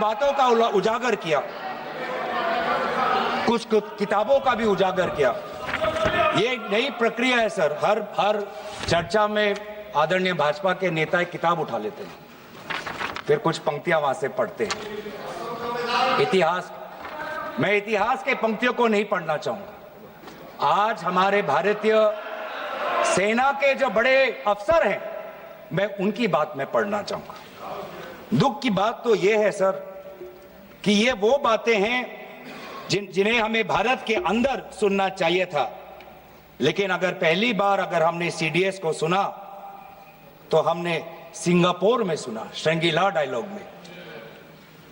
बातों का उजागर किया, कुछ किताबों का भी उजागर किया। ये नई प्रक्रिया है सर, हर चर्चा में आदरणीय भाजपा के नेता एक किताब उठा लेते हैं, फिर कुछ पंक्तियां वहां से पढ़ते हैं। मैं इतिहास के पंक्तियों को नहीं पढ़ना चाहूंगा। आज हमारे भारतीय सेना के जो बड़े अफसर हैं, मैं उनकी बात में पढ़ना चाहूंगा। दुख की बात तो यह है सर कि ये वो बातें हैं जिन्हें हमें भारत के अंदर सुनना चाहिए था, लेकिन अगर पहली बार हमने सीडीएस को सुना तो हमने सिंगापुर में सुना, श्रृंगला डायलॉग में।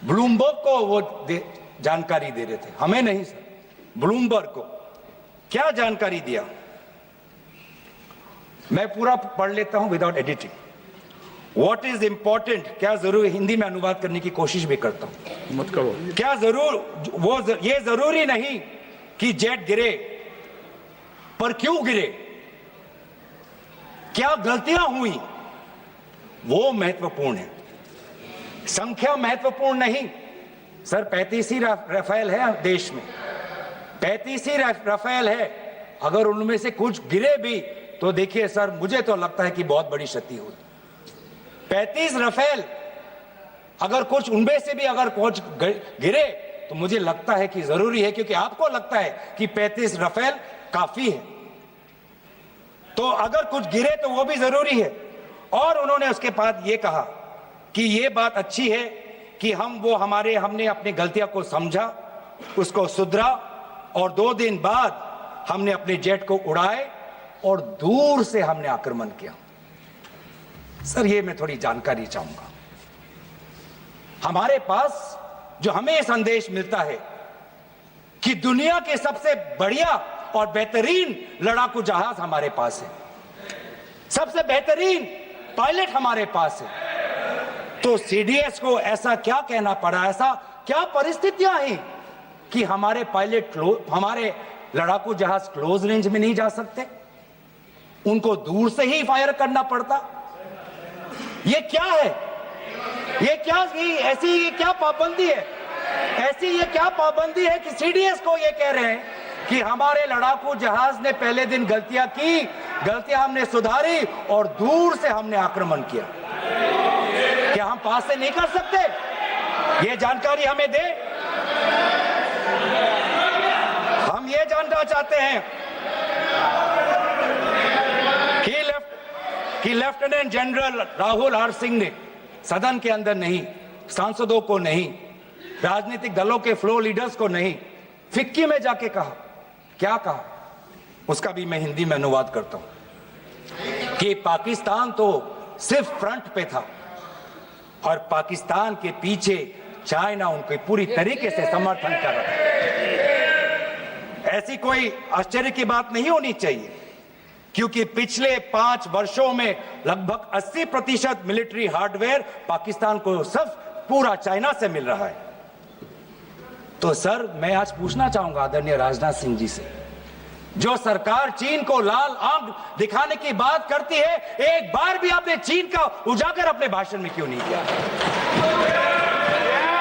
ब्लूमबर्ग को वो जानकारी दे रहे थे, हमें नहीं सर, ब्लूमबर्ग को। क्या जानकारी दिया, मैं पूरा पढ़ लेता हूं without editing. What is important, क्या जरूर, हिंदी में अनुवाद करने की कोशिश भी करता हूं, मत करो। क्या ये जरूरी नहीं कि जेट गिरे, पर क्यों गिरे, क्या गलतियां हुई, वो महत्वपूर्ण है। संख्या महत्वपूर्ण नहीं सर। 35 ही राफेल है देश में, 35 ही राफेल है। अगर उनमें से कुछ गिरे भी तो देखिए सर, मुझे तो लगता है कि बहुत बड़ी क्षति हुई। 35 राफेल, अगर कुछ उनमें से भी अगर कुछ गिरे तो मुझे लगता है कि जरूरी है, क्योंकि आपको लगता है कि 35 राफेल काफी है, तो अगर कुछ गिरे तो वो भी जरूरी है। और उन्होंने उसके बाद ये कहा कि ये बात अच्छी है कि हमने अपनी गलतियों को समझा, उसको सुधरा, और 2 दिन बाद हमने अपने जेट को उड़ाए और दूर से हमने आक्रमण किया। सर, ये मैं थोड़ी जानकारी चाहूंगा। हमारे पास जो हमें ये संदेश मिलता है कि दुनिया के सबसे बढ़िया और बेहतरीन लड़ाकू जहाज हमारे पास है, सबसे बेहतरीन पायलट हमारे पास है, तो सीडीएस को ऐसा क्या कहना पड़ा, ऐसा क्या परिस्थितियां हैं कि हमारे हमारे लड़ाकू जहाज क्लोज रेंज में नहीं जा सकते, उनको दूर से ही फायर करना पड़ता। ये क्या है, ये क्या पाबंदी है, ये क्या पाबंदी है कि सीडीएस को ये कह रहे हैं कि हमारे लड़ाकू जहाज ने पहले दिन गलतियां की, गलतियां हमने सुधारी और दूर से हमने आक्रमण किया। क्या हम पास से नहीं कर सकते? ये जानकारी हमें दे। हम ये जानना चाहते हैं कि lieutenant general Rahul R Singh ने सदन के अंदर नहीं, सांसदों को नहीं, राजनीतिक दलों के फ्लोर लीडर्स को नहीं, फिक्की में जाके कहा। क्या कहा उसका भी मैं हिंदी में अनुवाद करता हूं कि पाकिस्तान तो सिर्फ फ्रंट पे था और पाकिस्तान के पीछे चाइना उनके पूरी तरीके से समर्थन कर रहा है। ऐसी कोई आश्चर्य की बात नहीं होनी चाहिए, क्योंकि पिछले 5 वर्षों में लगभग 80% मिलिट्री हार्डवेयर पाकिस्तान को सब पूरा चाइना से मिल रहा है। तो सर, मैं आज पूछना चाहूंगा आदरणीय राजनाथ सिंह जी से, जो सरकार चीन को लाल आंख दिखाने की बात करती है, एक बार भी आपने चीन का उजागर अपने भाषण में क्यों नहीं किया?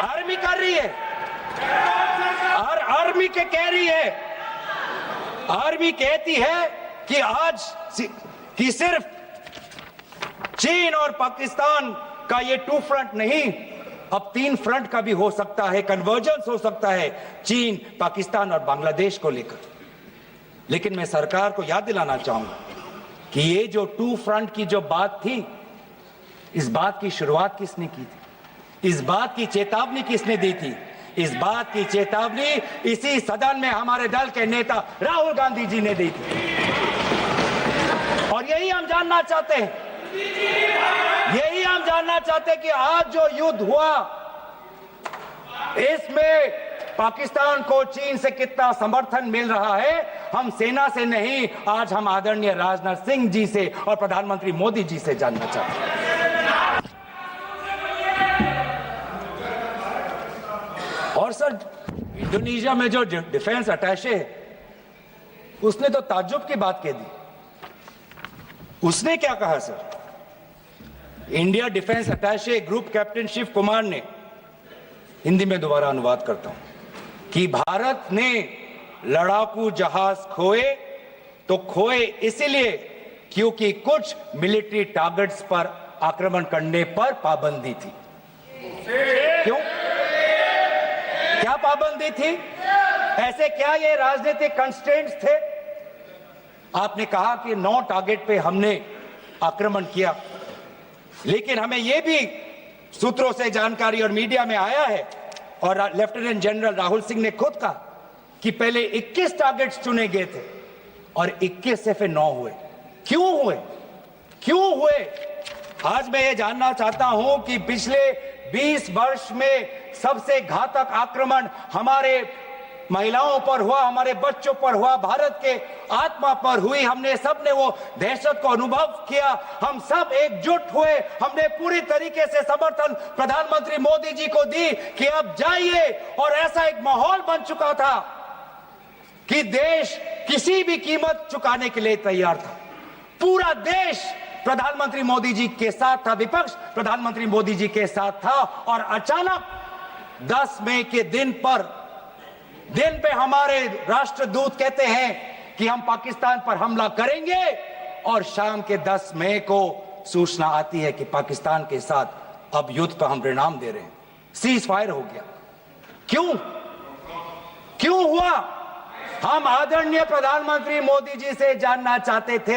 आर्मी कर रही है, आर्मी के कह रही है, आर्मी कहती है कि आज कि सिर्फ चीन और पाकिस्तान का ये 2 फ्रंट नहीं, अब 3 फ्रंट का भी हो सकता है, कन्वर्जेंस हो सकता है चीन, पाकिस्तान और बांग्लादेश को लेकर। लेकिन मैं सरकार को याद दिलाना चाहूंगा कि ये जो 2 फ्रंट की जो बात थी, इस बात की शुरुआत किसने की थी? इस बात की चेतावनी किसने दी थी? इस बात की चेतावनी इसी सदन में हमारे दल के नेता राहुल गांधी जी ने दी थी। और यही हम जानना चाहते हैं, यही हम जानना चाहते हैं कि आज जो युद्ध हुआ, इसमें पाकिस्तान को चीन से कितना समर्थन मिल रहा है। हम सेना से नहीं, आज हम आदरणीय राजनाथ सिंह जी से और प्रधानमंत्री मोदी जी से जानना चाहते हैं। और सर, इंडोनेशिया में जो डिफेंस अटैचे है, उसने तो ताज्जुब की बात कह दी। उसने क्या कहा sir? India defence attache group captain Shiv Kumar ने हिंदी में दोबारा अनुवाद करता हूं कि भारत ने लड़ाकू जहाज खोए तो खोए इसलिए क्योंकि कुछ मिलिट्री टारगेट्स पर आक्रमण करने पर पाबंदी थी। क्यों? क्या पाबंदी थी? ऐसे क्या ये राजनीतिक कंस्ट्रेंट्स थे? आपने कहा कि 9 टारगेट पे हमने आक्रमण किया, लेकिन हमें यह भी सूत्रों से जानकारी और मीडिया में आया है और लेफ्टिनेंट जनरल राहुल सिंह ने खुद कहा कि पहले 21 टारगेट्स चुने गए थे और 21 से फिर 9 हुए। क्यों हुए? क्यों हुए? आज मैं ये जानना चाहता हूं कि पिछले 20 वर्ष में सबसे घातक आक्रमण हमारे महिलाओं पर हुआ, हमारे बच्चों पर हुआ, भारत के आत्मा पर हुई। हमने सबने वो दहशत को अनुभव किया, हम सब एकजुट हुए, हमने पूरी तरीके से समर्थन प्रधानमंत्री मोदी जी को दी कि अब जाइए। और ऐसा एक माहौल बन चुका था कि देश किसी भी कीमत चुकाने के लिए तैयार था। पूरा देश प्रधानमंत्री मोदी जी के साथ था, विपक्ष प्रधानमंत्री मोदी जी के साथ था। और अचानक 10 मई के दिन पे हमारे राष्ट्रदूत कहते हैं कि हम पाकिस्तान पर हमला करेंगे और शाम के 10 मई को सूचना आती है कि पाकिस्तान के साथ अब युद्ध पर हम परिणाम दे रहे हैं, सीज फायर हो गया। क्यों? क्यों हुआ? हम आदरणीय प्रधानमंत्री मोदी जी से जानना चाहते थे